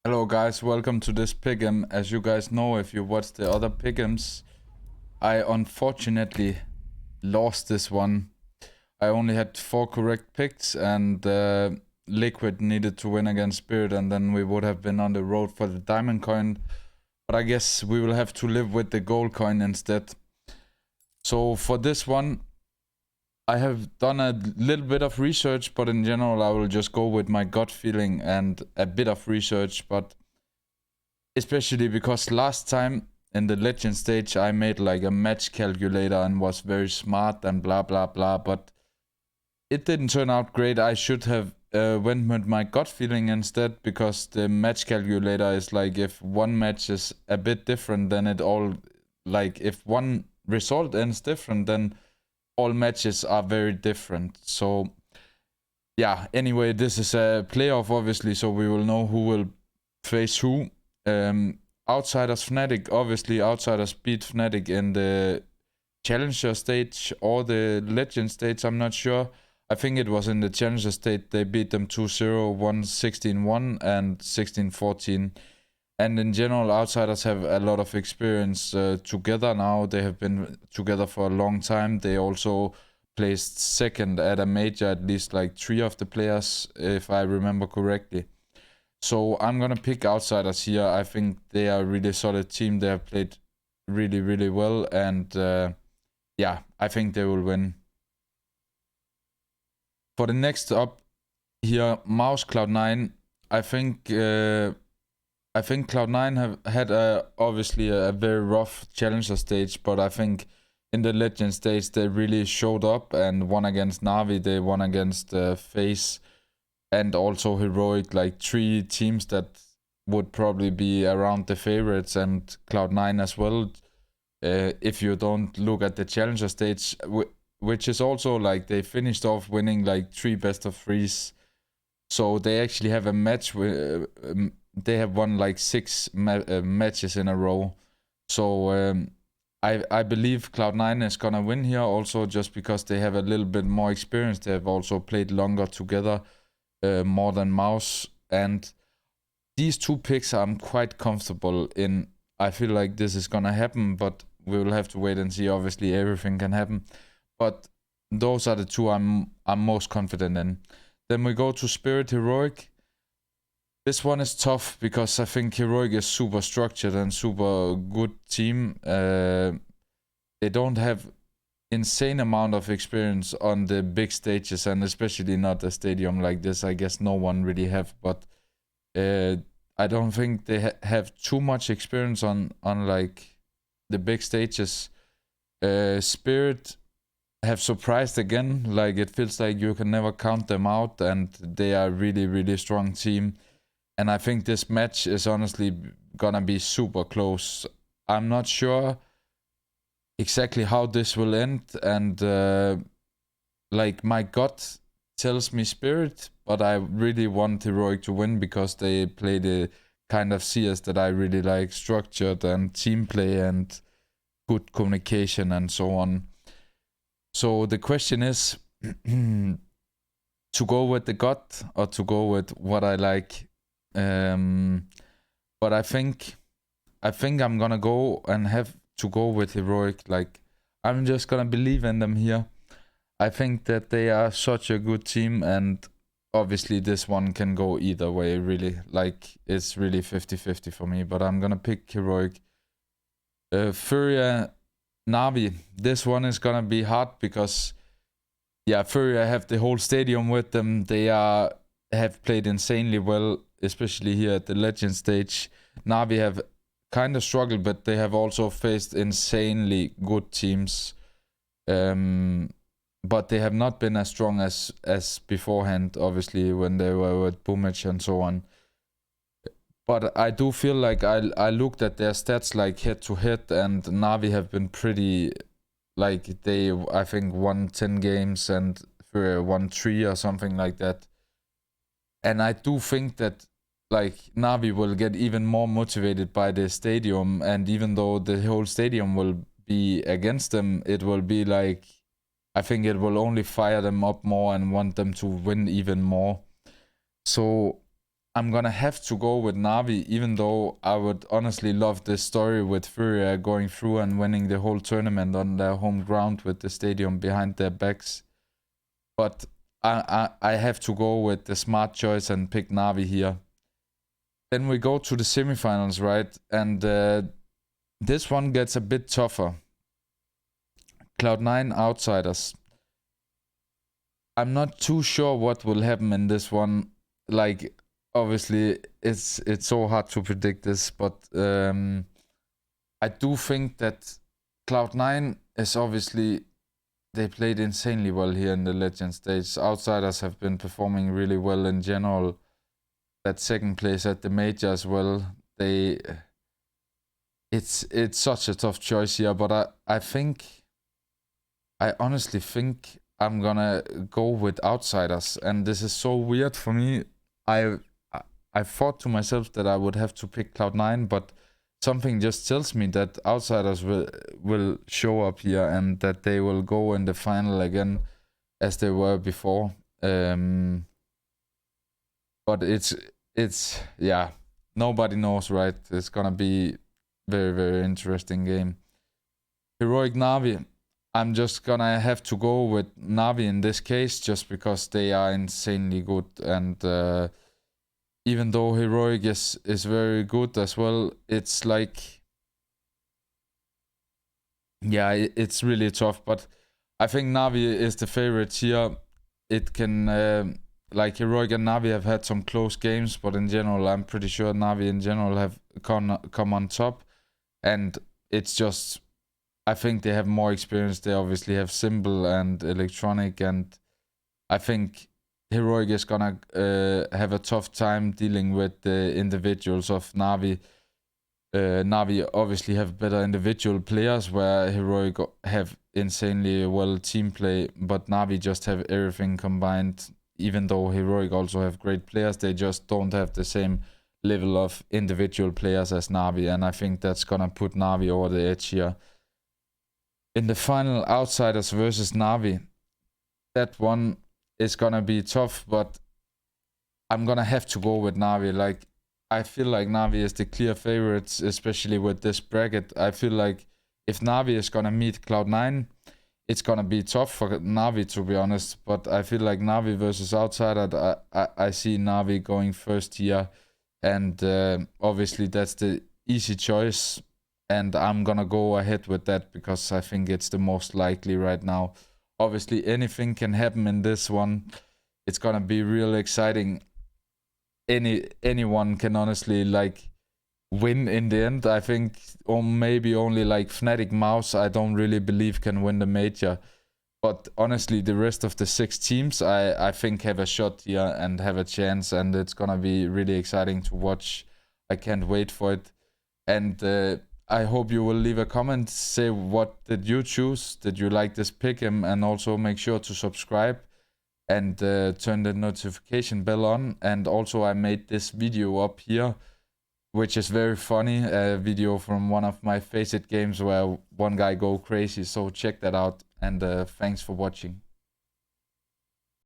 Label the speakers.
Speaker 1: Hello guys, welcome to this pick'em. As you guys know, if you watched the other pick'ems, I unfortunately lost this one. I only had 4 correct picks and Liquid needed to win against Spirit, and then we would have been on the road for the diamond coin. But I guess we will have to live with the gold coin instead. So for this one, I have done a little bit of research, but in general I will just go with my gut feeling and a bit of research, but especially because last time in the legend stage I made like a match calculator and was very smart and blah blah blah, but it didn't turn out great. I should have went with my gut feeling instead, because the match calculator is like, if one match is a bit different, then it all, like if one result ends different, then all matches are very different. So yeah, anyway, this is a playoff obviously, so we will know who will face who. Outsiders Fnatic, obviously Outsiders beat Fnatic in the Challenger stage or the Legend stage, I'm not sure. I think it was in the Challenger stage they beat them 2-0, 1-16-1 and 16-14. And in general, Outsiders have a lot of experience together now. They have been together for a long time. They also placed second at a major, at least like 3 of the players, if I remember correctly. So I'm gonna pick Outsiders here. I think they are a really solid team. They have played really, really well, and yeah, I think they will win. For the next up here, Mouse Cloud9. I think Cloud9 have had obviously a very rough challenger stage, but I think in the legend stage they really showed up and won against Na'Vi. They won against FaZe and also Heroic, like 3 teams that would probably be around the favorites, and Cloud9 as well. If you don't look at the challenger stage, which is also like they finished off winning like 3 best of 3s. So they actually have a match with they have won like 6 matches in a row. So I believe Cloud9 is gonna win here, also just because they have a little bit more experience. They have also played longer together, more than Mouse, and these 2 picks I'm quite comfortable in. I feel like this is gonna happen, but we will have to wait and see. Obviously everything can happen, but those are the 2 I'm most confident in. Then we go to Spirit Heroic. This one is tough because I think Heroic is super structured and super good team. They don't have insane amount of experience on the big stages, and especially not a stadium like this. I guess no one really have, but I don't think they have too much experience on like the big stages. Spirit have surprised again. Like, it feels like you can never count them out, and they are really, really strong team. And I think this match is honestly gonna be super close. I'm not sure exactly how this will end, and like my gut tells me Spirit, but I really want Heroic to win because they play the kind of CS that I really like: structured and team play and good communication and so on. So the question is to go with the gut or to go with what I like. But I think I'm gonna go and have to go with Heroic. Like, I'm just gonna believe in them here. I think that they are such a good team, and obviously this one can go either way, really. Like, it's really 50-50 for me, but I'm gonna pick Heroic. Furia Na'Vi. This one is gonna be hard because, yeah, Furia have the whole stadium with them. They have played insanely well, especially here at the Legend stage. Na'Vi have kind of struggled, but they have also faced insanely good teams. But they have not been as strong as beforehand, obviously, when they were with Boomage and so on. But I do feel like I looked at their stats like head to head, and Na'Vi have been pretty, like, they, I think, won 10 games and won 3 or something like that. And I do think that, like, Na'Vi will get even more motivated by the stadium, and even though the whole stadium will be against them, it will be like, I think it will only fire them up more and want them to win even more. So I'm gonna have to go with Navi, even though I would honestly love this story with Furia going through and winning the whole tournament on their home ground with the stadium behind their backs. But I have to go with the smart choice and pick Navi here. Then we go to the semifinals, right? And this one gets a bit tougher. Cloud9 Outsiders. I'm not too sure what will happen in this one. Like, obviously, it's so hard to predict this, but I do think that Cloud9 is obviously, they played insanely well here in the Legend stage. Outsiders have been performing really well in general. That second place at the major as well. It's such a tough choice here, but I honestly think I'm gonna go with Outsiders, and this is so weird for me. I I thought to myself that I would have to pick Cloud9, but something just tells me that Outsiders will show up here and that they will go in the final again as they were before. But it's yeah, nobody knows, right? It's gonna be very, very interesting game. Heroic Navi. I'm just gonna have to go with Navi in this case, just because they are insanely good, and even though Heroic is very good as well, it's like, yeah, it's really tough. But I think Navi is the favorite here. It can like Heroic and Navi have had some close games, but in general, I'm pretty sure Navi in general have come on top, and it's just, I think they have more experience. They obviously have Symbol and Electronic, and I think Heroic is gonna have a tough time dealing with the individuals of Navi. Navi obviously have better individual players, where Heroic have insanely well team play, but Navi just have everything combined. Even though Heroic also have great players, they just don't have the same level of individual players as Navi, and I think that's gonna put Navi over the edge here. In the final, Outsiders versus Navi. That one is gonna be tough, but I'm gonna have to go with Navi. Like, I feel like Navi is the clear favorites, especially with this bracket. I feel like if Navi is gonna meet Cloud9, it's gonna be tough for Navi, to be honest. But I feel like Navi versus Outsider, I see Navi going first here, and obviously that's the easy choice, and I'm gonna go ahead with that because I think it's the most likely right now. Obviously, anything can happen in this one. It's gonna be real exciting. Anyone can honestly like win in the end. I think, or maybe only like Fnatic Mouse, I don't really believe can win the major. But honestly, the rest of the 6 teams, I think have a shot here and have a chance, and it's gonna be really exciting to watch. I can't wait for it. And I hope you will leave a comment, say what did you choose, did you like this pick, and also make sure to subscribe and turn the notification bell on. And also I made this video up here, which is very funny, a video from one of my Face It games where one guy go crazy, so check that out, and thanks for watching.